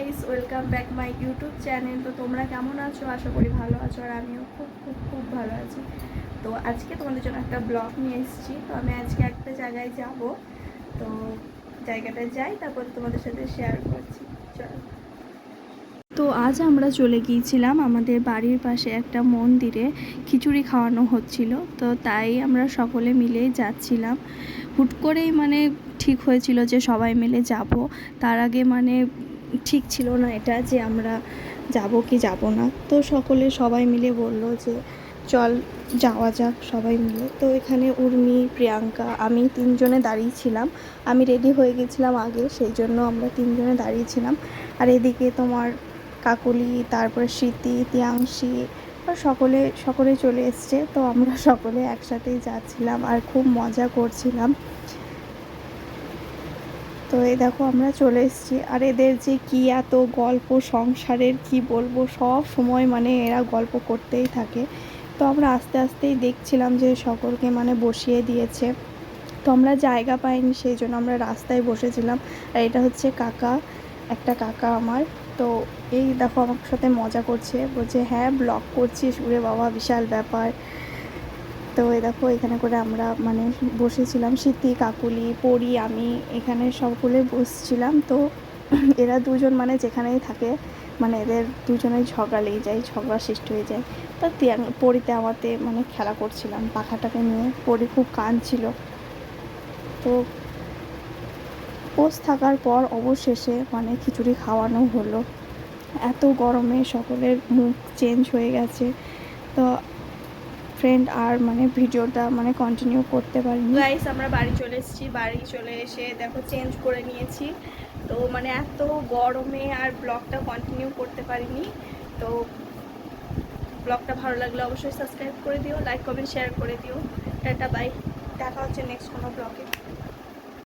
Guys, welcome back my YouTube channel. তো তোমরা কেমন আছো? আশা করি ভালো আছো, আর আমিও খুব খুব খুব ভালো আছি। তো আজকে তোমাদের জন্য একটা ব্লগ নিয়ে এসেছি। তো আমি আজকে একটা জায়গায় যাব, তো জায়গাটায় যাই, তারপর তোমাদের সাথে শেয়ার করছি। চলো। তো আজ আমরা চলে গিয়েছিলাম আমাদের বাড়ির পাশে একটা মন্দিরে, খিচুড়ি খাওয়ানো হচ্ছিল। তো তাই আমরা সকলে মিলেই যাচ্ছিলাম। হুট করেই ঠিক হয়েছিল যে সবাই মিলে যাব। তার আগে ঠিক ছিল না এটা যে আমরা যাব কি যাব না। তো সবাই মিলে বলল যে চল যাওয়া যাক সবাই মিলে। তো এখানে উর্মি, প্রিয়াঙ্কা, আমি তিনজনে দাঁড়িয়েছিলাম। আমি রেডি হয়ে গেছিলাম আগে, সেই জন্য আমরা তিনজনে দাঁড়িয়েছিলাম। আর এদিকে তোমার কাকুলি, তারপরে স্মৃতি, তিয়াংশী, আর সকলে চলে এসছে। তো আমরা সকলে একসাথেই যাচ্ছিলাম আর খুব মজা করছিলাম। তো এই দেখো আমরা চলে এসেছি। আর এদের যে কি এত গল্প সংসারের, কি বলবো, সব সময় এরা গল্প করতেই থাকে। তো আমরা আস্তে আস্তেই দেখছিলাম যে সকলকে বসিয়ে দিয়েছে। তো আমরা জায়গা পাইনি, সেই জন্য আমরা রাস্তায় বসেছিলাম। আর এটা হচ্ছে কাকা, একটা কাকা আমার। তো এই দেখো আমার সাথে মজা করছে, বলছে হ্যাঁ ব্লগ করছিস, ওরে বাবা বিশাল ব্যাপার। তো এই দেখো এখানে করে আমরা বসেছিলাম, স্মৃতি, কাকুলি, পরি, আমি এখানে সকলে বসছিলাম। তো এরা দুজন যেখানেই থাকে এদের দুজনেই ঝগড়া লেগে যায়, ঝগড়া সৃষ্টি হয়ে যায়। তো পরিতে আমাতে খেলা করছিলাম পাখাটাকে নিয়ে, পরি খুব কাঁদছিল। তো পোষ থাকার পর অবশেষে খিচুড়ি খাওয়ানো হলো। এত গরমে সকলের মুখ চেঞ্জ হয়ে গেছে। তো ফ্রেন্ড আর ভিডিওটা কন্টিনিউ করতে পারিনি। গাইস, আমরা বাড়ি চলে এসেছি। বাড়ি চলে এসে দেখো চেঞ্জ করে নিয়েছি। তো এত গরমে আর ব্লগটা কন্টিনিউ করতে পারিনি। তো ব্লগটা ভালো লাগলে অবশ্যই সাবস্ক্রাইব করে দিও, লাইক কমেন্ট শেয়ার করে দিও। টাটা বাই, দেখা হচ্ছে নেক্সট কোনো ব্লগে।